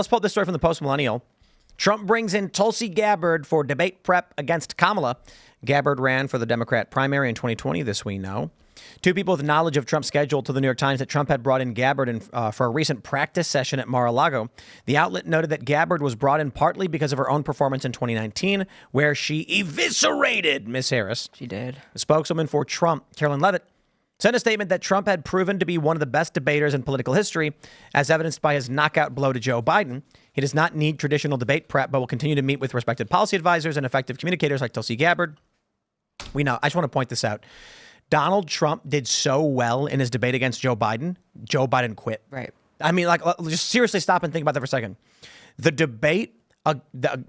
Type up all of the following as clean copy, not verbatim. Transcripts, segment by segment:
let's pull up this story from the Post Millennial. Trump brings in Tulsi Gabbard for debate prep against Kamala. Gabbard ran for the Democrat primary in 2020, this we know. Two people with knowledge of Trump's schedule told the New York Times that Trump had brought in Gabbard for a recent practice session at Mar-a-Lago. The outlet noted that Gabbard was brought in partly because of her own performance in 2019, where she eviscerated Miss Harris. She did. The spokeswoman for Trump, Carolyn Levitt, sent a statement that Trump had proven to be one of the best debaters in political history, as evidenced by his knockout blow to Joe Biden. He does not need traditional debate prep, but will continue to meet with respected policy advisors and effective communicators like Tulsi Gabbard. We know. I just want to point this out. Donald Trump did so well in his debate against Joe Biden. Joe Biden quit. Right. I mean, like, just seriously stop and think about that for a second. The debate,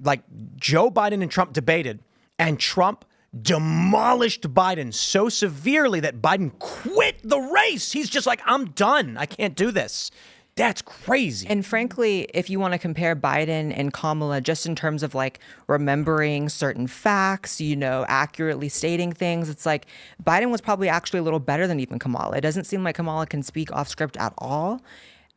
like Joe Biden and Trump debated, and Trump demolished Biden so severely that Biden quit the race. He's just like, I'm done. I can't do this. That's crazy. And frankly, if you want to compare Biden and Kamala just in terms of like remembering certain facts, you know, accurately stating things, it's like Biden was probably actually a little better than even Kamala. It doesn't seem like Kamala can speak off script at all.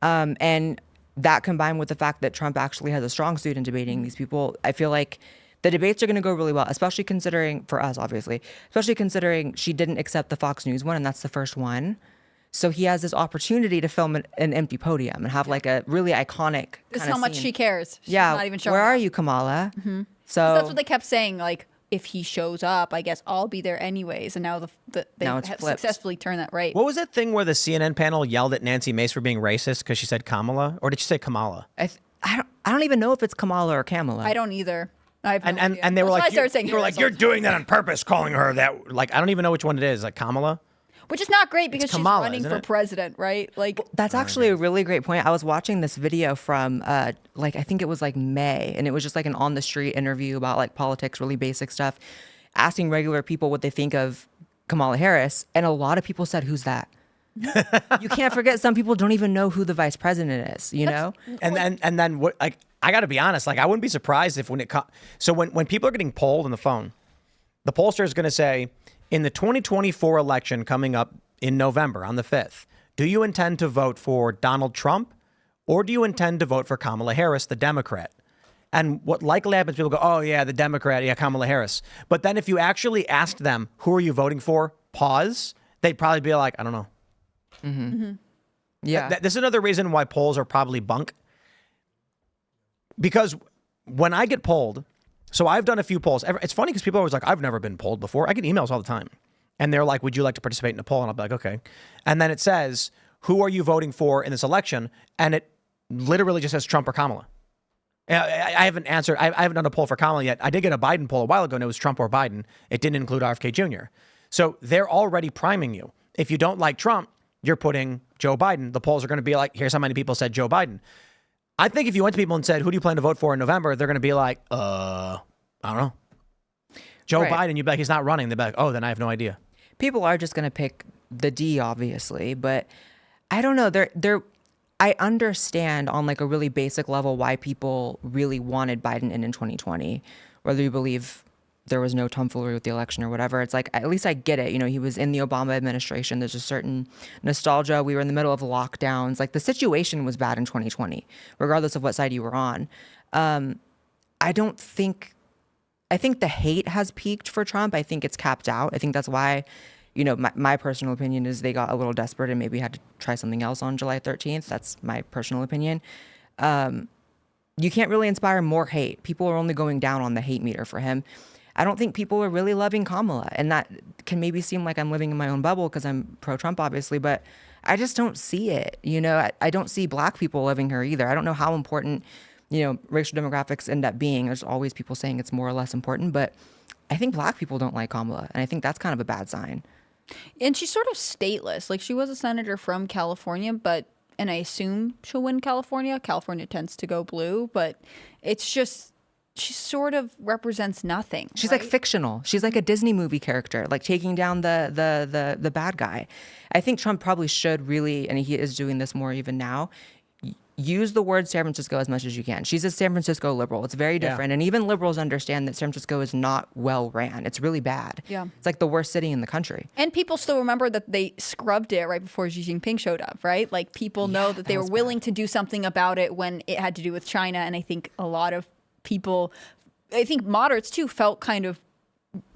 And that combined with the fact that Trump actually has a strong suit in debating these people, I feel like the debates are going to go really well, especially considering, for us, obviously, especially considering she didn't accept the Fox News one, and that's the first one. So he has this opportunity to film an empty podium and have like a really iconic This is how much she cares. She's yeah, not even showing where up. are you, Kamala? Mm-hmm. So that's what they kept saying. Like, if he shows up, I guess I'll be there anyways. And now they Now it's have flipped. successfully turned that right. What was that thing where the CNN panel yelled at Nancy Mace for being racist because she said Kamala? Or did she say Kamala? I don't even know if it's Kamala or Kamala. I don't either. I have no idea. And they were That's why I like, started saying you were like, you're doing that on purpose, calling her that. Like, I don't even know which one it is. Like Kamala? Which is not great because Kamala, she's running isn't for it? president, right? Like, That's actually a really great point. I was watching this video from like I think it was like May, and it was just like an on the street interview about like politics, really basic stuff, asking regular people what they think of Kamala Harris, and a lot of people said, "Who's that?" You can't forget some people don't even know who the vice president is, you know? And then what? Like, I got to be honest. Like, I wouldn't be surprised if when people are getting polled on the phone, the pollster is going to say, in the 2024 election coming up in November on the 5th, do you intend to vote for Donald Trump or do you intend to vote for Kamala Harris, the Democrat? And what likely happens, people go, oh, yeah, the Democrat, yeah, Kamala Harris. But then if you actually asked them, who are you voting for? Pause. They'd probably be like, I don't know. Mm-hmm. Mm-hmm. Yeah. This is another reason why polls are probably bunk. Because when I get polled, so I've done a few polls. It's funny because people are always like, I've never been polled before. I get emails all the time. And they're like, would you like to participate in a poll? And I'll be like, okay. And then it says, who are you voting for in this election? And it literally just says Trump or Kamala. I haven't answered. I haven't done a poll for Kamala yet. I did get a Biden poll a while ago, and it was Trump or Biden. It didn't include RFK Jr. So they're already priming you. If you don't like Trump, you're putting Joe Biden. The polls are going to be like, here's how many people said Joe Biden. I think if you went to people and said, who do you plan to vote for in November? They're going to be like, I don't know. Joe Biden, you'd be like, he's not running. They'd be like, oh, then I have no idea. People are just going to pick the D, obviously. But I don't know. I understand on like a really basic level why people really wanted Biden in 2020, whether you believe there was no tomfoolery with the election or whatever. It's like, at least I get it. You know, he was in the Obama administration. There's a certain nostalgia. We were in the middle of lockdowns. Like the situation was bad in 2020, regardless of what side you were on. I think the hate has peaked for Trump. I think it's capped out. I think that's why, you know, my personal opinion is they got a little desperate and maybe had to try something else on July 13th. That's my personal opinion. You can't really inspire more hate. People are only going down on the hate meter for him. I don't think people are really loving Kamala. And that can maybe seem like I'm living in my own bubble because I'm pro-Trump, obviously, but I just don't see it. You know, I don't see black people loving her either. I don't know how important, you know, racial demographics end up being. There's always people saying it's more or less important, but I think black people don't like Kamala. And I think that's kind of a bad sign. and she's sort of stateless. Like, she was a senator from California, and I assume she'll win California. California tends to go blue, but it's just, she sort of represents nothing. She's right? like fictional. She's like a Disney movie character, like taking down the bad guy. I think Trump probably should really, and he is doing this more even now, use the word San Francisco as much as you can. She's a San Francisco liberal. It's very different. And even liberals understand that San Francisco is not well ran. It's really bad. Yeah. It's like the worst city in the country. And people still remember that they scrubbed it right before Xi Jinping showed up, right? Like people know that they were willing to do something about it when it had to do with China. And I think a lot of people, I think moderates too, felt kind of,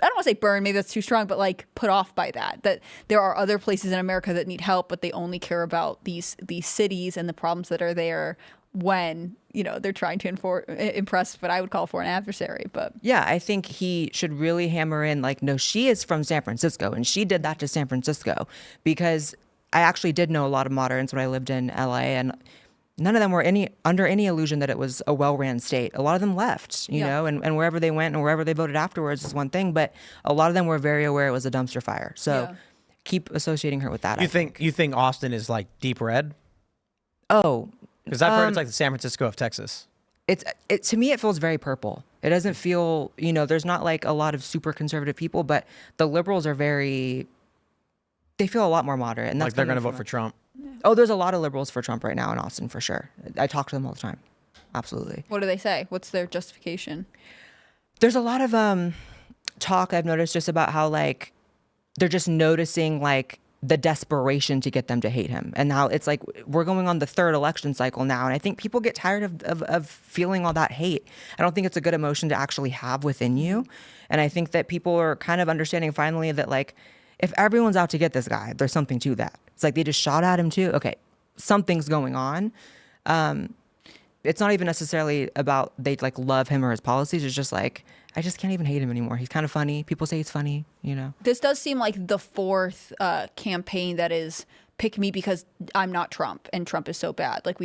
I don't want to say burned, maybe that's too strong, but like put off by that there are other places in America that need help, but they only care about these cities and the problems that are there when, you know, they're trying to impress what I would call for an adversary. But yeah, I think he should really hammer in like, no, she is from San Francisco and she did that to San Francisco, because I actually did know a lot of moderates when I lived in LA, and none of them were under any illusion that it was a well-ran state. A lot of them left, you know, and wherever they went and wherever they voted afterwards is one thing, but a lot of them were very aware it was a dumpster fire. So keep associating her with that. You think Austin is like deep red? Oh, because I've heard it's like the San Francisco of Texas. It to me, it feels very purple. It doesn't feel, you know, there's not like a lot of super conservative people, but the liberals are they feel a lot more moderate. And that's like they're going to vote for Trump. Oh, there's a lot of liberals for Trump right now in Austin, for sure. I talk to them all the time. Absolutely. what do they say? What's their justification? There's a lot of talk I've noticed just about how like they're just noticing like the desperation to get them to hate him, and how it's like we're going on the third election cycle now, and I think people get tired of feeling all that hate. I don't think it's a good emotion to actually have within you, and I think that people are kind of understanding finally that like if everyone's out to get this guy, there's something to that. It's like they just shot at him too. Okay, something's going on. It's not even necessarily about they like love him or his policies. It's just like, I just can't even hate him anymore. He's kind of funny. People say he's funny, you know. This does seem like the fourth campaign that is pick me because I'm not Trump and Trump is so bad. Like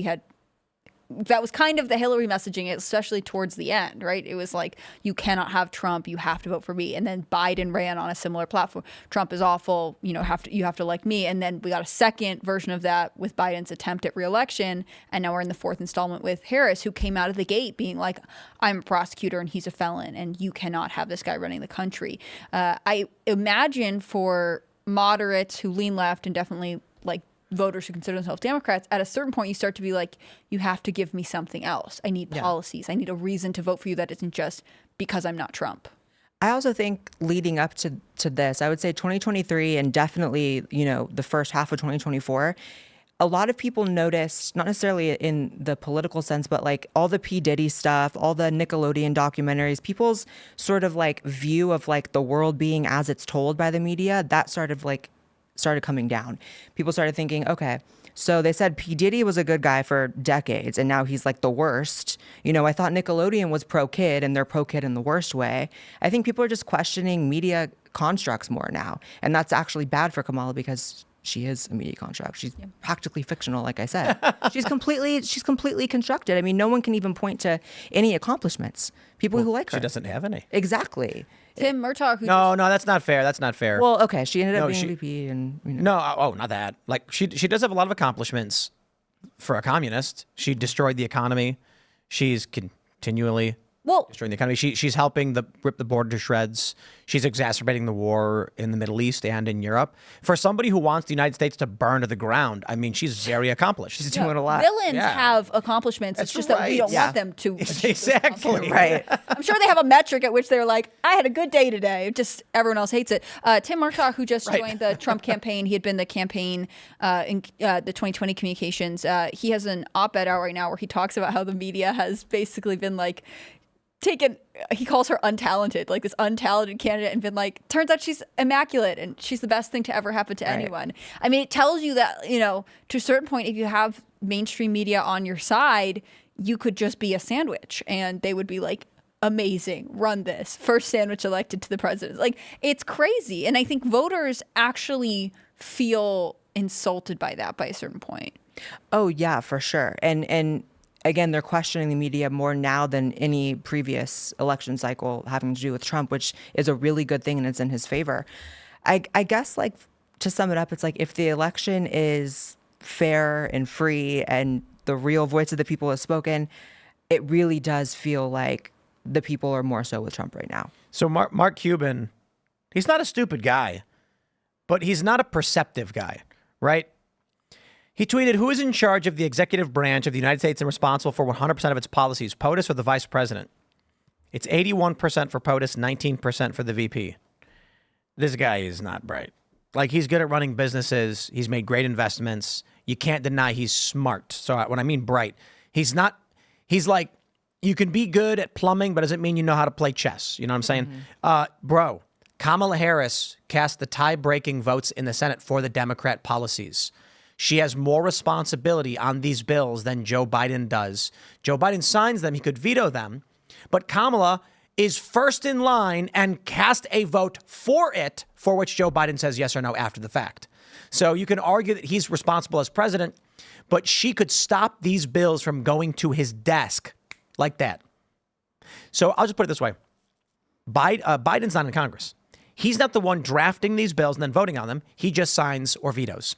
that was kind of the Hillary messaging, especially towards the end, right? It was like, you cannot have Trump, you have to vote for me. And then Biden ran on a similar platform. Trump is awful, you know, you have to like me. And then we got a second version of that with Biden's attempt at reelection. And now we're in the fourth installment with Harris, who came out of the gate being like, I'm a prosecutor and he's a felon and you cannot have this guy running the country. I imagine for moderates who lean left and definitely like voters who consider themselves Democrats, at a certain point you start to be like, you have to give me something else. I need policies. I need a reason to vote for you that isn't just because I'm not Trump. I also think leading up to this, I would say 2023 and definitely, you know, the first half of 2024, a lot of people noticed, not necessarily in the political sense, but like all the P. Diddy stuff, all the Nickelodeon documentaries, people's sort of like view of like the world being as it's told by the media, that started coming down. People started thinking, okay, so they said P. Diddy was a good guy for decades and now he's like the worst. You know, I thought Nickelodeon was pro-kid and they're pro-kid in the worst way. I think people are just questioning media constructs more now. And that's actually bad for Kamala because she is a media construct. She's practically fictional, like I said. She's completely constructed. I mean, no one can even point to any accomplishments. People who like her. She doesn't have any. Exactly. Tim Murtaugh, who No, that's not fair. That's not fair. Well, okay, she ended up being VP, and you know. No, not that. Like she does have a lot of accomplishments for a communist. She destroyed the economy. She's continually destroying the economy. She's helping rip the border to shreds. She's exacerbating the war in the Middle East and in Europe. For somebody who wants the United States to burn to the ground, I mean, she's very accomplished. She's doing a lot. Villains have accomplishments. It's just that we don't want them to. Exactly. Right. I'm sure they have a metric at which they're like, I had a good day today. Just everyone else hates it. Tim Murtaugh, who just joined the Trump campaign, he had been the campaign in the 2020 communications. He has an op-ed out right now where he talks about how the media has basically been like, he calls her untalented, like this untalented candidate, and been like, turns out she's immaculate and she's the best thing to ever happen to anyone. I mean, it tells you that, you know, to a certain point, if you have mainstream media on your side, you could just be a sandwich and they would be like, amazing, run this, first sandwich elected to the president. Like, it's crazy. And I think voters actually feel insulted by that by a certain point. Oh yeah, for sure. And again, they're questioning the media more now than any previous election cycle having to do with Trump, which is a really good thing and it's in his favor. I guess, like, to sum it up, it's like if the election is fair and free and the real voice of the people is spoken, it really does feel like the people are more so with Trump right now. So Mark Cuban, he's not a stupid guy, but he's not a perceptive guy, right? He tweeted, who is in charge of the executive branch of the United States and responsible for 100% of its policies, POTUS or the vice president? It's 81% for POTUS, 19% for the VP. This guy is not bright. Like, he's good at running businesses. He's made great investments. You can't deny he's smart. So when I mean bright, he's like, you can be good at plumbing, but doesn't mean you know how to play chess. You know what I'm saying? Bro, Kamala Harris cast the tie-breaking votes in the Senate for the Democrat policies. She has more responsibility on these bills than Joe Biden does. Joe Biden signs them. He could veto them. But Kamala is first in line and cast a vote for it, for which Joe Biden says yes or no after the fact. So you can argue that he's responsible as president, but she could stop these bills from going to his desk like that. So I'll just put it this way. Biden's not in Congress. He's not the one drafting these bills and then voting on them. He just signs or vetoes.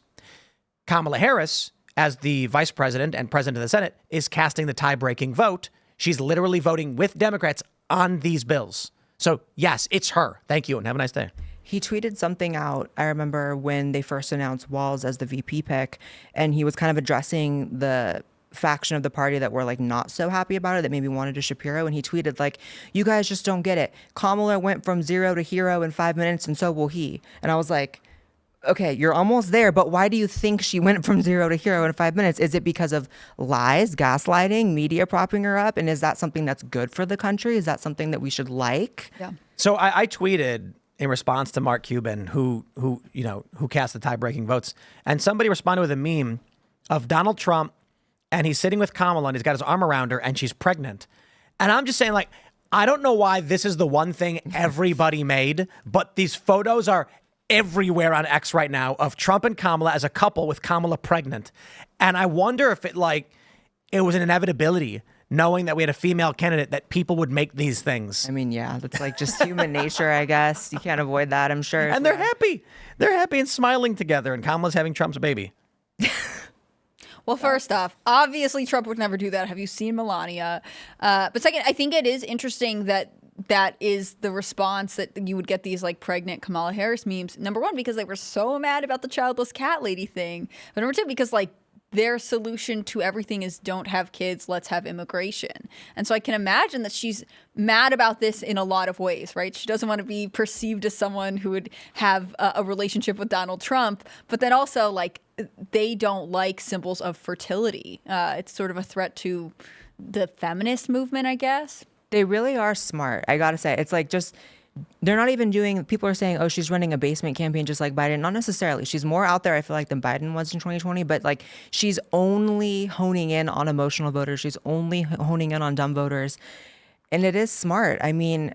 Kamala Harris, as the vice president and president of the Senate, is casting the tie-breaking vote. She's literally voting with Democrats on these bills. So, yes, it's her. Thank you, and have a nice day. He tweeted something out. I remember when they first announced Walz as the VP pick, and he was kind of addressing the faction of the party that were like not so happy about it, that maybe wanted a Shapiro, and he tweeted like, you guys just don't get it. Kamala went from zero to hero in 5 minutes, and so will he. And I was like, okay, you're almost there, but why do you think she went from zero to hero in 5 minutes? Is it because of lies, gaslighting, media propping her up? And is that something that's good for the country? Is that something that we should like? Yeah. So I tweeted in response to Mark Cuban, who cast the tie-breaking votes, and somebody responded with a meme of Donald Trump, and he's sitting with Kamala, and he's got his arm around her, and she's pregnant. And I'm just saying, like, I don't know why this is the one thing everybody made, but these photos are everywhere on X right now of Trump and Kamala as a couple with Kamala pregnant. And I wonder if it was an inevitability, knowing that we had a female candidate, that people would make these things. I mean, yeah, that's like just human nature, I guess. You can't avoid that, I'm sure. And they're happy. They're happy and smiling together, and Kamala's having Trump's baby. Well, first off, obviously Trump would never do that. Have you seen Melania? But second, I think it is interesting that is the response, that you would get these like pregnant Kamala Harris memes. Number one, because they were so mad about the childless cat lady thing. But number two, because like their solution to everything is don't have kids, let's have immigration. And so I can imagine that she's mad about this in a lot of ways, right? She doesn't want to be perceived as someone who would have a relationship with Donald Trump, but then also like they don't like symbols of fertility. It's sort of a threat to the feminist movement, I guess. They really are smart. I gotta say, it's like just, they're not even doing, people are saying, oh, she's running a basement campaign just like Biden. Not necessarily. She's more out there, I feel like, than Biden was in 2020, but like she's only honing in on emotional voters. She's only honing in on dumb voters. And it is smart. I mean,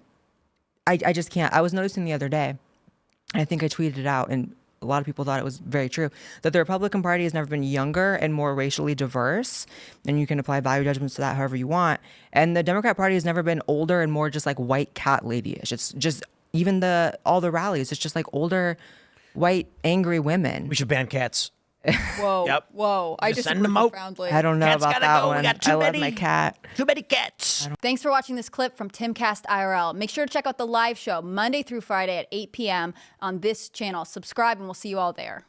I just can't. I was noticing the other day, I think I tweeted it out, and a lot of people thought it was very true, that the Republican Party has never been younger and more racially diverse. And you can apply value judgments to that however you want. And the Democrat Party has never been older and more just like white cat lady-ish. It's just even all the rallies, it's just like older, white, angry women. We should ban cats. Whoa, Yep. whoa. I Just just send them out. I don't know Cat's about gotta that go. We one. got too I love many. my cat. Too many cats. Thanks for watching this clip from Timcast IRL. Make sure to check out the live show Monday through Friday at 8 p.m. on this channel. Subscribe, and we'll see you all there.